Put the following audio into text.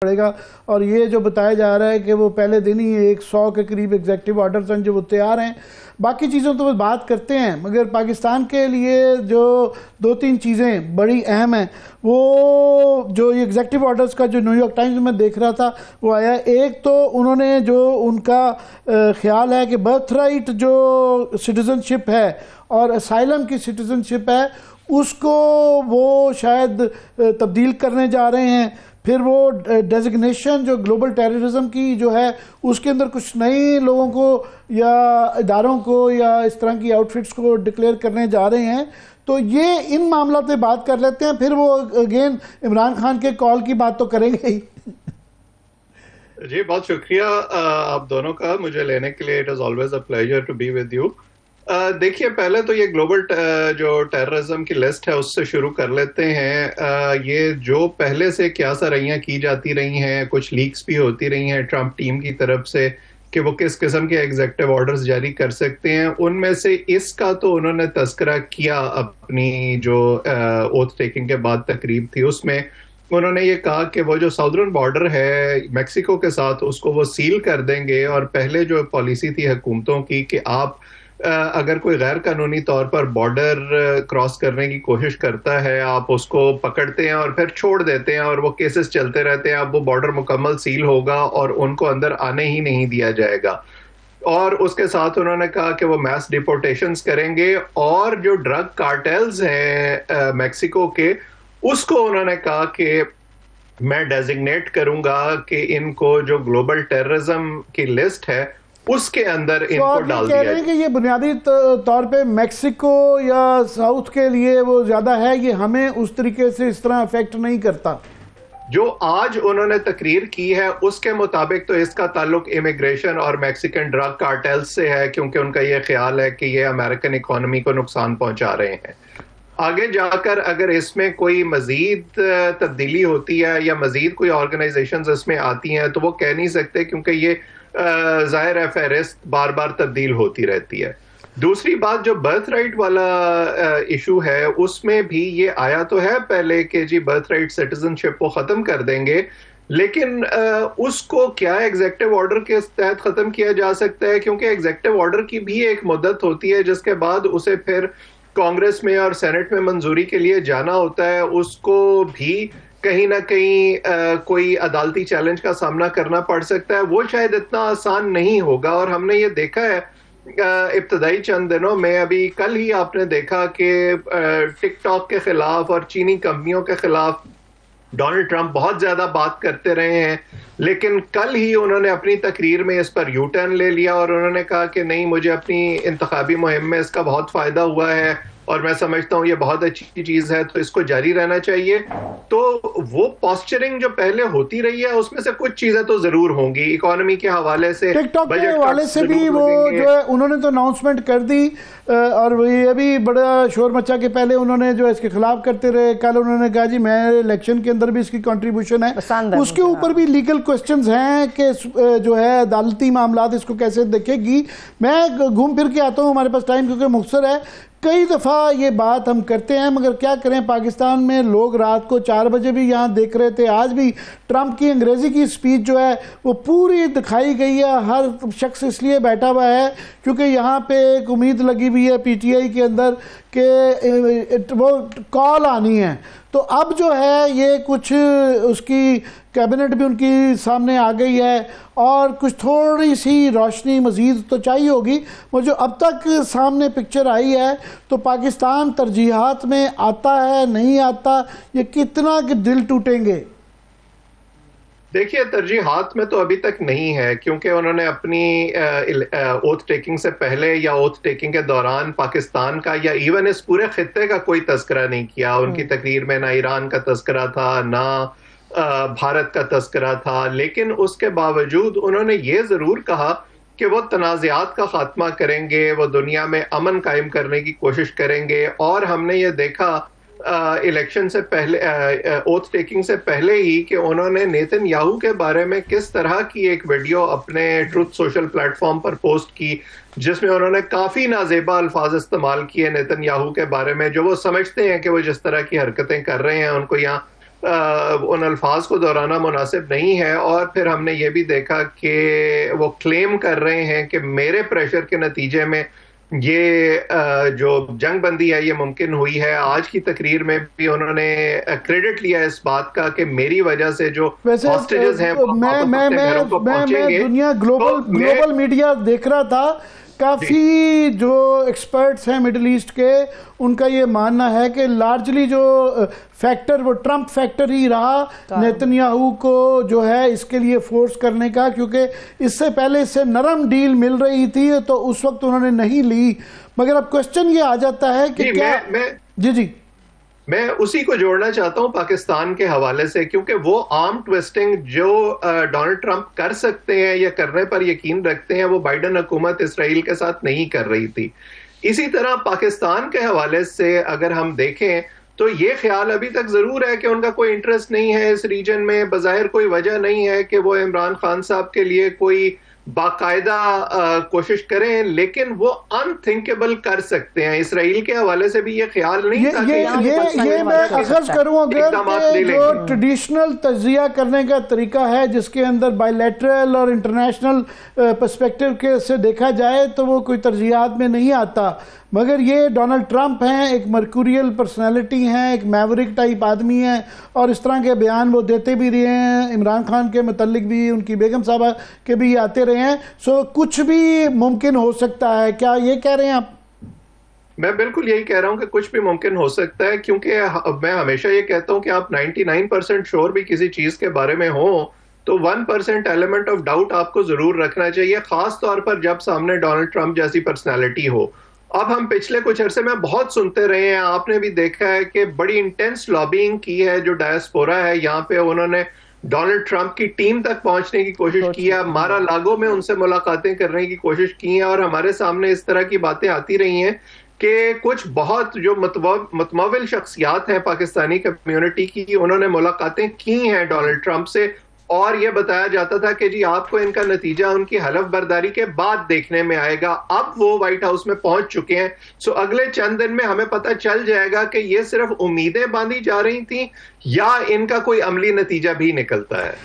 पड़ेगा। और ये जो बताया जा रहा है कि वो पहले दिन ही 100 के करीब एग्जेक्टिव ऑर्डर्स हैं जो वो तैयार हैं। बाकी चीज़ों तो बस बात करते हैं, मगर पाकिस्तान के लिए जो दो तीन चीज़ें बड़ी अहम हैं, वो जो ये एग्जेक्टिव ऑर्डर्स का जो न्यूयॉर्क टाइम्स में देख रहा था वो आया। एक तो उन्होंने जो उनका ख्याल है कि बर्थ राइट जो सिटीज़नशिप है और असाइलम की सिटीज़नशिप है उसको वो शायद तब्दील करने जा रहे हैं। फिर वो डेजिग्नेशन जो ग्लोबल टेररिज्म की जो है उसके अंदर कुछ नए लोगों को या इदारों को या इस तरह की आउटफिट्स को डिक्लेयर करने जा रहे हैं। तो ये इन मामलों पे बात कर लेते हैं, फिर वो अगेन इमरान खान के कॉल की बात तो करेंगे ही। जी बहुत शुक्रिया आप दोनों का मुझे लेने के लिए। It is always a pleasure to be with you. देखिए पहले तो ये ग्लोबल जो टेररिज्म की लिस्ट है उससे शुरू कर लेते हैं। ये जो पहले से क्या सरैयाँ की जाती रही हैं, कुछ लीक्स भी होती रही हैं ट्रंप टीम की तरफ से कि वो किस किस्म के एग्जेक्टिव ऑर्डर्स जारी कर सकते हैं। उनमें से इसका तो उन्होंने तस्करा किया अपनी जो ओथ टेकिंग के बाद तकरीब थी, उसमें उन्होंने ये कहा कि वो जो साउदर्न बॉर्डर है मेक्सिको के साथ उसको वो सील कर देंगे। और पहले जो पॉलिसी थी हुकूमतों की कि आप अगर कोई गैर कानूनी तौर पर बॉर्डर क्रॉस करने की कोशिश करता है आप उसको पकड़ते हैं और फिर छोड़ देते हैं और वो केसेस चलते रहते हैं। अब वो बॉर्डर मुकम्मल सील होगा और उनको अंदर आने ही नहीं दिया जाएगा। और उसके साथ उन्होंने कहा कि वो मैस डिपोर्टेशंस करेंगे और जो ड्रग कार्टेल्स हैं मेक्सिको के उसको उन्होंने कहा कि मैं डेजिग्नेट करूंगा कि इनको जो ग्लोबल टेररिज्म की लिस्ट है उसके अंदर इनको डाल दिया जाए। कि ये बुनियादी तौर पे मेक्सिको या साउथ के लिए वो ज्यादा है, ये हमें उस तरीके से इस तरह अफेक्ट नहीं करता। जो आज उन्होंने तकरीर की है उसके मुताबिक तो इसका ताल्लुक इमिग्रेशन और मैक्सिकन ड्रग कार्टेल्स से है, क्योंकि उनका ये ख्याल है कि ये अमेरिकन इकोनॉमी को नुकसान पहुंचा रहे हैं। आगे जाकर अगर इसमें कोई मजीद तब्दीली होती है या मजीद कोई ऑर्गेनाइजेशंस इसमें आती हैं तो वो कह नहीं सकते, क्योंकि ये जाहिर है फहरिस्त बार बार तब्दील होती रहती है। दूसरी बात जो बर्थ राइट वाला इशू है उसमें भी ये आया तो है पहले कि जी बर्थ राइट सिटीजनशिप को ख़त्म कर देंगे, लेकिन उसको क्या एग्जेक्टिव ऑर्डर के तहत ख़त्म किया जा सकता है, क्योंकि एग्जेक्टिव ऑर्डर की भी एक मुद्दत होती है जिसके बाद उसे फिर कांग्रेस में और सेनेट में मंजूरी के लिए जाना होता है। उसको भी कहीं ना कहीं कोई अदालती चैलेंज का सामना करना पड़ सकता है। वो शायद इतना आसान नहीं होगा। और हमने ये देखा है इब्तदाई चंद दिनों में, अभी कल ही आपने देखा कि टिकटॉक के खिलाफ और चीनी कंपनियों के खिलाफ डोनाल्ड ट्रंप बहुत ज्यादा बात करते रहे हैं, लेकिन कल ही उन्होंने अपनी तकरीर में इस पर यू टर्न ले लिया और उन्होंने कहा कि नहीं, मुझे अपनी इंतखाबी मुहिम में इसका बहुत फायदा हुआ है और मैं समझता हूँ ये बहुत अच्छी चीज है, तो इसको जारी रहना चाहिए। तो वो पॉस्चरिंग जो पहले होती रही है उसमें से कुछ चीजें तो जरूर होंगी। इकोनॉमी के हवाले से, टिकटॉक के हवाले से भी वो जो है उन्होंने तो अनाउंसमेंट कर दी और ये भी बड़ा शोर मचा के पहले उन्होंने जो है इसके खिलाफ करते रहे। कल उन्होंने कहा जी मैं इलेक्शन के अंदर भी इसकी कंट्रीब्यूशन है। उसके ऊपर भी लीगल क्वेश्चंस हैं कि जो है अदालती मामलात इसको कैसे देखेगी। मैं घूम फिर के आता हूँ, हमारे पास टाइम क्योंकि मुख्तसर है। कई दफ़ा ये बात हम करते हैं, मगर क्या करें, पाकिस्तान में लोग रात को 4 बजे भी यहाँ देख रहे थे। आज भी ट्रंप की अंग्रेज़ी की स्पीच जो है वो पूरी दिखाई गई है। हर शख्स इसलिए बैठा हुआ है क्योंकि यहाँ पे एक उम्मीद लगी हुई है पीटीआई के अंदर कि वो कॉल आनी है। तो अब जो है ये कुछ उसकी कैबिनेट भी उनकी सामने आ गई है और कुछ थोड़ी सी रोशनी मज़ीद तो चाहिए होगी। वो जो अब तक सामने पिक्चर आई है तो पाकिस्तान तरजीहात में आता है नहीं आता, ये कितना कि दिल टूटेंगे। देखिए तरजीहात में तो अभी तक नहीं है, क्योंकि उन्होंने अपनी ओथ टेकिंग से पहले या ओथ टेकिंग के दौरान पाकिस्तान का या इवन इस पूरे खित्ते का कोई तस्करा नहीं किया। उनकी तकरीर में ना ईरान का तस्करा था ना भारत का तस्करा था, लेकिन उसके बावजूद उन्होंने ये जरूर कहा कि वो तनाज़ात का खात्मा करेंगे, वो दुनिया में अमन कायम करने की कोशिश करेंगे। और हमने ये देखा इलेक्शन से पहले, ओथ टेकिंग से पहले ही, कि उन्होंने नेतन्याहू के बारे में किस तरह की एक वीडियो अपने ट्रुथ सोशल प्लेटफॉर्म पर पोस्ट की जिसमें उन्होंने काफी नाजेबा अल्फाज इस्तेमाल किए नेतन्याहू के बारे में, जो वो समझते हैं कि वो जिस तरह की हरकतें कर रहे हैं उनको यहाँ उन अल्फाज को दोहराना मुनासिब नहीं है। और फिर हमने ये भी देखा कि वो क्लेम कर रहे हैं कि मेरे प्रेशर के नतीजे में ये जो जंग बंदी है ये मुमकिन हुई है। आज की तकरीर में भी उन्होंने क्रेडिट लिया इस बात का कि मेरी वजह से जो हॉस्टेजेस हैं वो मैं दुनिया ग्लोबल मीडिया देख रहा था, काफ़ी जो एक्सपर्ट्स हैं मिडिल ईस्ट के, उनका ये मानना है कि लार्जली जो फैक्टर वो ट्रंप फैक्टर ही रहा नेतन्याहू को जो है इसके लिए फोर्स करने का, क्योंकि इससे पहले इससे नरम डील मिल रही थी तो उस वक्त उन्होंने नहीं ली। मगर अब क्वेश्चन ये आ जाता है कि क्या जी मैं उसी को जोड़ना चाहता हूं पाकिस्तान के हवाले से, क्योंकि वो आर्म ट्विस्टिंग जो डोनाल्ड ट्रंप कर सकते हैं या करने पर यकीन रखते हैं वो बाइडेन हुकूमत इसराइल के साथ नहीं कर रही थी। इसी तरह पाकिस्तान के हवाले से अगर हम देखें तो ये ख्याल अभी तक जरूर है कि उनका कोई इंटरेस्ट नहीं है इस रीजन में। बज़ाहिर कोई वजह नहीं है कि वो इमरान खान साहब के लिए कोई बाकायदा कोशिश करें, लेकिन वो अनथिंकेबल कर सकते हैं। इसराइल के हवाले से भी ये ख्याल नहीं था ये मैं अखज़ करूं अगर जो ट्रेडिशनल तज्जिया करने का तरीका है जिसके अंदर बायलैटरल और इंटरनेशनल पर्सपेक्टिव के से देखा जाए तो वो कोई तरजीहात में नहीं आता। मगर ये डोनाल्ड ट्रंप हैं, एक मर्कुरियल पर्सनालिटी हैं, एक मैवरिक टाइप आदमी हैं और इस तरह के बयान वो देते भी रहे हैं। इमरान खान के मुतल्लिक भी, उनकी बेगम साहबा के भी आते रहे हैं। सो कुछ भी मुमकिन हो सकता है, क्या ये कह रहे हैं आप? मैं बिल्कुल यही कह रहा हूं कि कुछ भी मुमकिन हो सकता है, क्योंकि मैं हमेशा ये कहता हूं कि आप 99% श्योर भी किसी चीज के बारे में हो तो 1% एलिमेंट ऑफ डाउट आपको जरूर रखना चाहिए, खास तौर पर जब सामने डोनाल्ड ट्रंप जैसी पर्सनैलिटी हो। अब हम पिछले कुछ अरसे में बहुत सुनते रहे हैं, आपने भी देखा है कि बड़ी इंटेंस लॉबिंग की है जो डायस्पोरा है यहाँ पे। उन्होंने डोनाल्ड ट्रंप की टीम तक पहुंचने की कोशिश की है, मारा लागो में उनसे मुलाकातें करने की कोशिश की है और हमारे सामने इस तरह की बातें आती रही हैं कि कुछ बहुत जो मुतमविल शख्सियात हैं पाकिस्तानी कम्युनिटी की, उन्होंने मुलाकातें की हैं डोनाल्ड ट्रंप से और यह बताया जाता था कि जी आपको इनका नतीजा उनकी हलफ बर्दारी के बाद देखने में आएगा। अब वो व्हाइट हाउस में पहुंच चुके हैं। सो अगले चंद दिन में हमें पता चल जाएगा कि ये सिर्फ उम्मीदें बांधी जा रही थी या इनका कोई अमली नतीजा भी निकलता है।